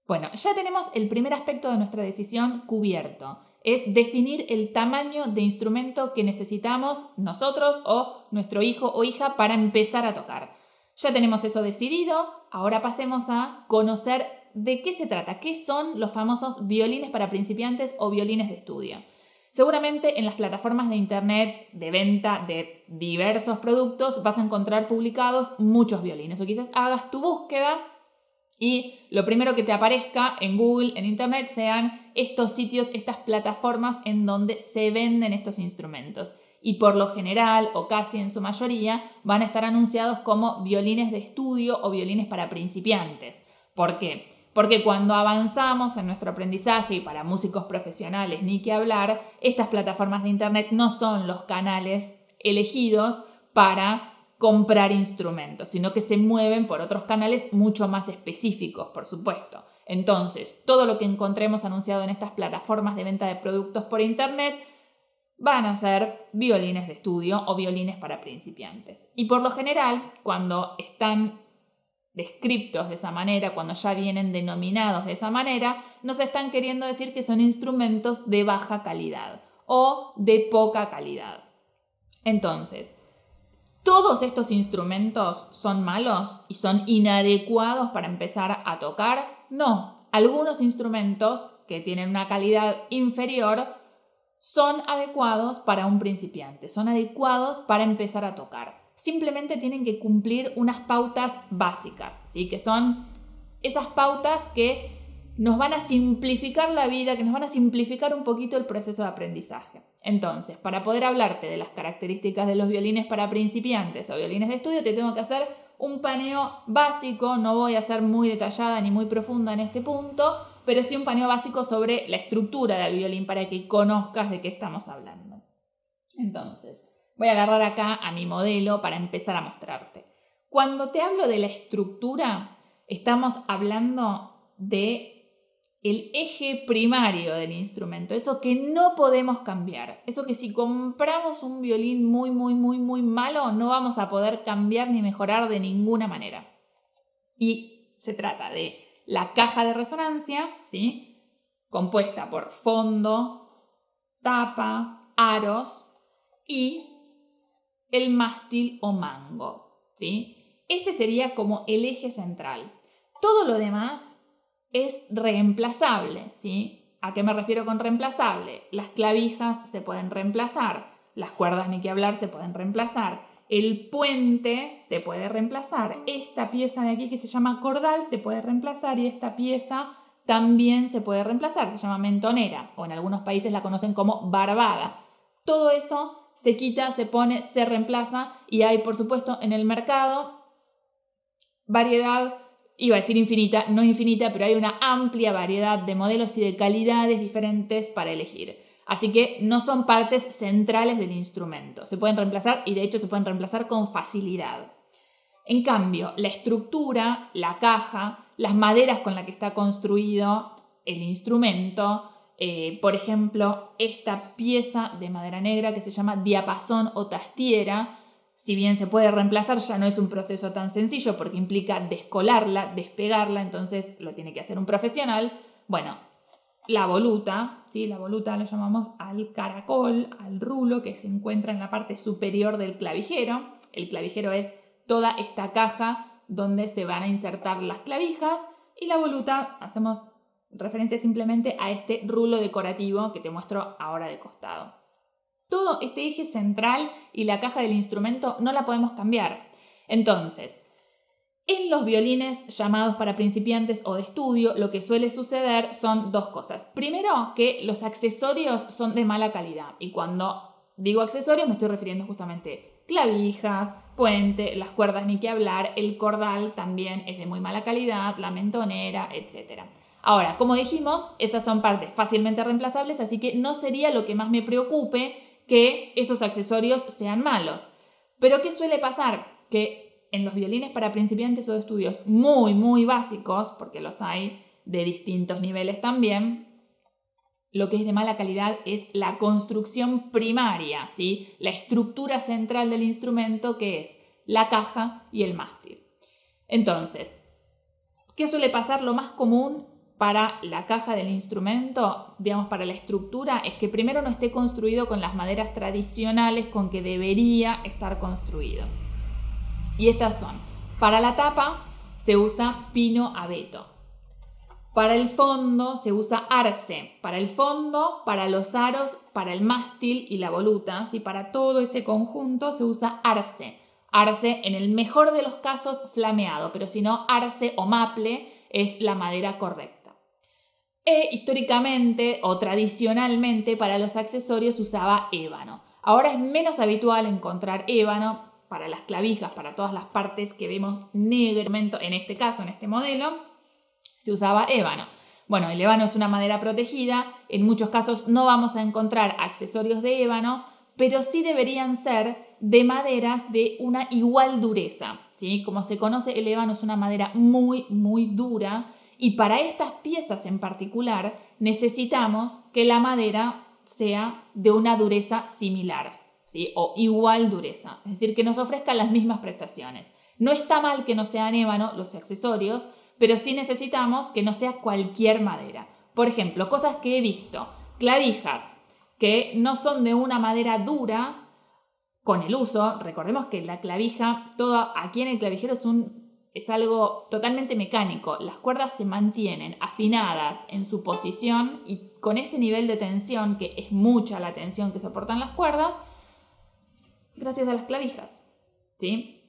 Bueno, ya tenemos el primer aspecto de nuestra decisión cubierto. Es definir el tamaño de instrumento que necesitamos nosotros o nuestro hijo o hija para empezar a tocar. Ya tenemos eso decidido, ahora pasemos a conocer de qué se trata, qué son los famosos violines para principiantes o violines de estudio. Seguramente en las plataformas de internet de venta de diversos productos vas a encontrar publicados muchos violines, o quizás hagas tu búsqueda y lo primero que te aparezca en Google, en internet, sean estos sitios, estas plataformas en donde se venden estos instrumentos. Y por lo general, o casi en su mayoría, van a estar anunciados como violines de estudio o violines para principiantes. ¿Por qué? Porque cuando avanzamos en nuestro aprendizaje, y para músicos profesionales ni que hablar, estas plataformas de internet no son los canales elegidos para comprar instrumentos, sino que se mueven por otros canales mucho más específicos, por supuesto. Entonces, todo lo que encontremos anunciado en estas plataformas de venta de productos por internet van a ser violines de estudio o violines para principiantes. Y por lo general, cuando están descriptos de esa manera, cuando ya vienen denominados de esa manera, nos están queriendo decir que son instrumentos de baja calidad o de poca calidad. Entonces, ¿todos estos instrumentos son malos y son inadecuados para empezar a tocar? No, algunos instrumentos que tienen una calidad inferior son adecuados para un principiante, son adecuados para empezar a tocar. Simplemente tienen que cumplir unas pautas básicas, ¿sí? Que son esas pautas que nos van a simplificar la vida, que nos van a simplificar un poquito el proceso de aprendizaje. Entonces, para poder hablarte de las características de los violines para principiantes o violines de estudio, te tengo que hacer un paneo básico. No voy a ser muy detallada ni muy profunda en este punto, pero sí un paneo básico sobre la estructura del violín para que conozcas de qué estamos hablando. Entonces, voy a agarrar acá a mi modelo para empezar a mostrarte. Cuando te hablo de la estructura, estamos hablando de el eje primario del instrumento, eso que no podemos cambiar, eso que si compramos un violín muy malo, no vamos a poder cambiar ni mejorar de ninguna manera. Y se trata de la caja de resonancia, ¿sí? Compuesta por fondo, tapa, aros y el mástil o mango, ¿sí? Ese sería como el eje central. Todo lo demás es reemplazable, ¿sí? ¿A qué me refiero con reemplazable? Las clavijas se pueden reemplazar, las cuerdas ni que hablar se pueden reemplazar, el puente se puede reemplazar, esta pieza de aquí que se llama cordal se puede reemplazar y esta pieza también se puede reemplazar, se llama mentonera o en algunos países la conocen como barbada. Todo eso se quita, se pone, se reemplaza y hay, por supuesto, en el mercado variedad. Iba a decir infinita, no infinita, pero hay una amplia variedad de modelos y de calidades diferentes para elegir. Así que no son partes centrales del instrumento. Se pueden reemplazar y de hecho se pueden reemplazar con facilidad. En cambio, la estructura, la caja, las maderas con las que está construido el instrumento, por ejemplo, esta pieza de madera negra que se llama diapasón o tastiera, si bien se puede reemplazar, ya no es un proceso tan sencillo porque implica descolarla, despegarla, entonces lo tiene que hacer un profesional. Bueno, la voluta, ¿sí? La voluta lo llamamos al caracol, al rulo que se encuentra en la parte superior del clavijero. El clavijero es toda esta caja donde se van a insertar las clavijas y la voluta hacemos referencia simplemente a este rulo decorativo que te muestro ahora de costado. Todo este eje central y la caja del instrumento no la podemos cambiar. Entonces, en los violines llamados para principiantes o de estudio, lo que suele suceder son dos cosas. Primero, que los accesorios son de mala calidad. Y cuando digo accesorios me estoy refiriendo justamente a clavijas, puente, las cuerdas ni que hablar, el cordal también es de muy mala calidad, la mentonera, etc. Ahora, como dijimos, esas son partes fácilmente reemplazables, así que no sería lo que más me preocupe que esos accesorios sean malos. Pero ¿qué suele pasar? Que en los violines para principiantes o de estudios muy básicos, porque los hay de distintos niveles también, lo que es de mala calidad es la construcción primaria, ¿sí? La estructura central del instrumento, que es la caja y el mástil. Entonces, ¿qué suele pasar? Lo más común para la caja del instrumento, digamos para la estructura, es que primero no esté construido con las maderas tradicionales con que debería estar construido. Y estas son: para la tapa se usa pino abeto. Para el fondo se usa arce. Para el fondo, para los aros, para el mástil y la voluta, ¿sí? Para todo ese conjunto se usa arce. Arce, en el mejor de los casos, flameado, pero si no, arce o maple es la madera correcta. Históricamente o tradicionalmente para los accesorios se usaba ébano. Ahora es menos habitual encontrar ébano para las clavijas, para todas las partes que vemos negro. En este caso, en este modelo, se usaba ébano. Bueno, el ébano es una madera protegida. En muchos casos no vamos a encontrar accesorios de ébano, pero sí deberían ser de maderas de una igual dureza, ¿sí? Como se conoce, el ébano es una madera muy, muy dura, y para estas piezas en particular necesitamos que la madera sea de una dureza similar, ¿sí? O igual dureza, es decir, que nos ofrezcan las mismas prestaciones. No está mal que no sean ébano los accesorios, pero sí necesitamos que no sea cualquier madera. Por ejemplo, cosas que he visto: clavijas que no son de una madera dura. Con el uso, recordemos que la clavija, todo aquí en el clavijero es algo totalmente mecánico. Las cuerdas se mantienen afinadas en su posición, y con ese nivel de tensión, que es mucha la tensión que soportan las cuerdas, gracias a las clavijas, ¿sí?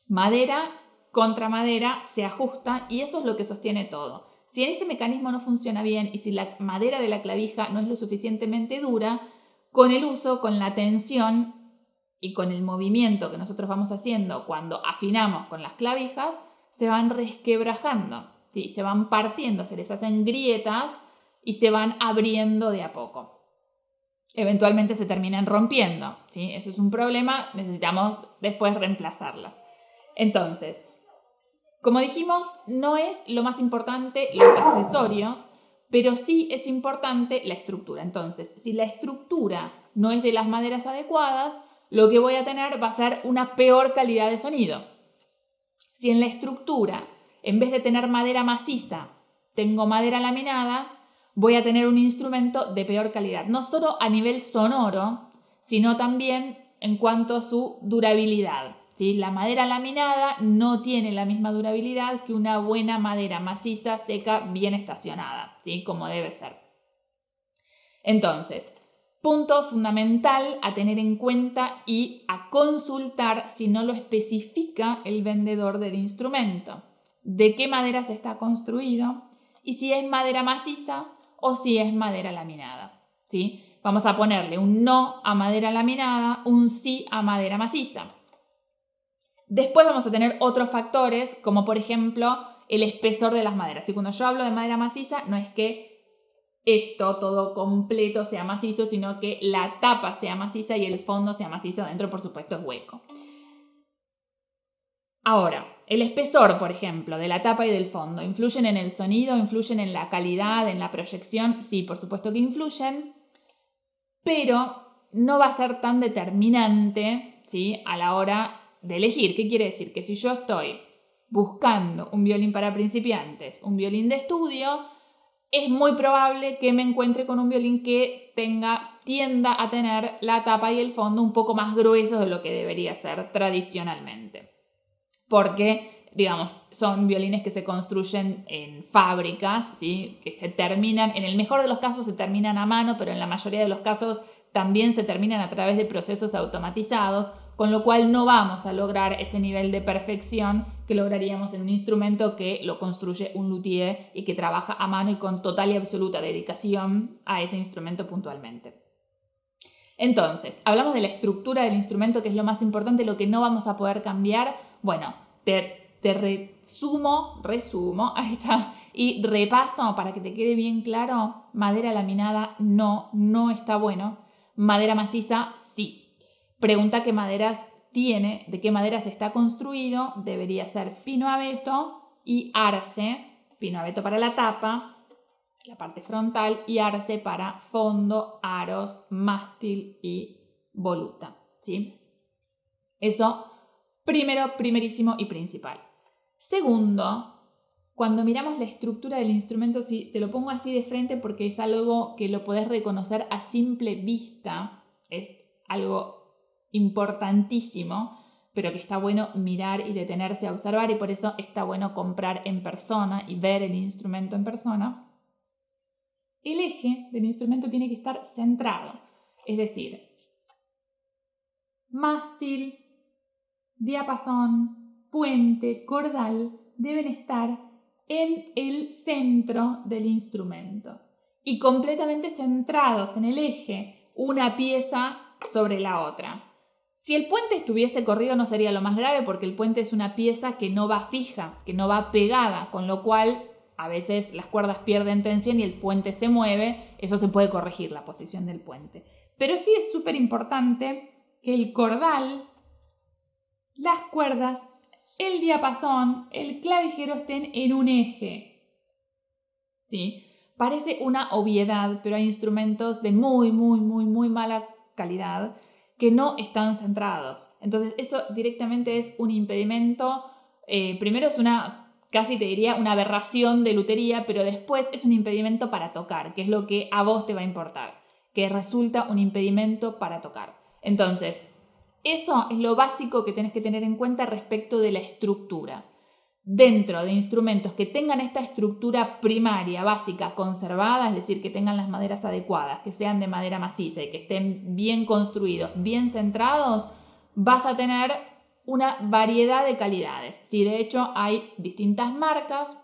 Madera contra madera se ajusta, y eso es lo que sostiene todo. Si ese mecanismo no funciona bien y si la madera de la clavija no es lo suficientemente dura, con el uso, con la tensión y con el movimiento que nosotros vamos haciendo cuando afinamos con las clavijas, se van resquebrajando, ¿sí? Se van partiendo, se les hacen grietas y se van abriendo de a poco. Eventualmente se terminan rompiendo, ¿sí? Eso es un problema, necesitamos después reemplazarlas. Entonces, como dijimos, no es lo más importante los accesorios, pero sí es importante la estructura. Entonces, si la estructura no es de las maderas adecuadas, lo que voy a tener va a ser una peor calidad de sonido. Si en la estructura, en vez de tener madera maciza, tengo madera laminada, voy a tener un instrumento de peor calidad, no solo a nivel sonoro, sino también en cuanto a su durabilidad, ¿sí? La madera laminada no tiene la misma durabilidad que una buena madera maciza, seca, bien estacionada, ¿sí? Como debe ser. Entonces, punto fundamental a tener en cuenta y a consultar si no lo especifica el vendedor del instrumento: de qué madera se está construido y si es madera maciza o si es madera laminada, ¿sí? Vamos a ponerle un no a madera laminada, un sí a madera maciza. Después vamos a tener otros factores, como por ejemplo el espesor de las maderas. Y cuando yo hablo de madera maciza, no es que esto todo completo sea macizo, sino que la tapa sea maciza y el fondo sea macizo, adentro por supuesto es hueco. Ahora, el espesor, por ejemplo, de la tapa y del fondo, ¿influyen en el sonido? ¿Influyen en la calidad, en la proyección? Sí, por supuesto que influyen, pero no va a ser tan determinante, ¿sí? A la hora de elegir. ¿Qué quiere decir? Que si yo estoy buscando un violín para principiantes, un violín de estudio, es muy probable que me encuentre con un violín que tienda a tener la tapa y el fondo un poco más gruesos de lo que debería ser tradicionalmente. Porque, digamos, son violines que se construyen en fábricas, ¿sí? Que se terminan, en el mejor de los casos se terminan a mano, pero en la mayoría de los casos también se terminan a través de procesos automatizados, con lo cual no vamos a lograr ese nivel de perfección que lograríamos en un instrumento que lo construye un luthier y que trabaja a mano y con total y absoluta dedicación a ese instrumento puntualmente. Entonces, hablamos de la estructura del instrumento, que es lo más importante, lo que no vamos a poder cambiar. Bueno, te resumo, ahí está, y repaso para que te quede bien claro. Madera laminada no está bueno. Madera maciza, sí. Pregunta qué maderas tiene, de qué maderas está construido. Debería ser pino abeto y arce. Pino abeto para la tapa, la parte frontal, y arce para fondo, aros, mástil y voluta, ¿sí? Eso primero, primerísimo y principal. Segundo, cuando miramos la estructura del instrumento, sí, te lo pongo así de frente porque es algo que lo podés reconocer a simple vista, es algo importantísimo, pero que está bueno mirar y detenerse a observar, y por eso está bueno comprar en persona y ver el instrumento en persona. El eje del instrumento tiene que estar centrado, es decir, mástil, diapasón, puente, cordal deben estar en el centro del instrumento y completamente centrados en el eje, una pieza sobre la otra. Si el puente estuviese corrido no sería lo más grave, porque el puente es una pieza que no va fija, que no va pegada, con lo cual a veces las cuerdas pierden tensión y el puente se mueve. Eso se puede corregir, la posición del puente. Pero sí es súper importante que el cordal, las cuerdas, el diapasón, el clavijero estén en un eje. ¿Sí? Parece una obviedad, pero hay instrumentos de muy mala calidad que no están centrados. Entonces eso directamente es un impedimento. Primero es casi te diría una aberración de lutería, pero después es un impedimento para tocar, que es lo que a vos te va a importar, que resulta un impedimento para tocar. Entonces, eso es lo básico que tenés que tener en cuenta respecto de la estructura. Dentro de instrumentos que tengan esta estructura primaria, básica, conservada, es decir, que tengan las maderas adecuadas, que sean de madera maciza y que estén bien construidos, bien centrados, vas a tener una variedad de calidades. Sí, de hecho, hay distintas marcas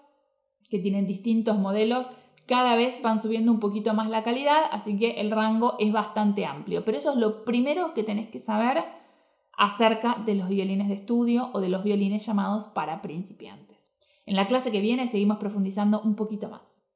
que tienen distintos modelos, cada vez van subiendo un poquito más la calidad, así que el rango es bastante amplio. Pero eso es lo primero que tenés que saber acerca de los violines de estudio o de los violines llamados para principiantes. En la clase que viene seguimos profundizando un poquito más.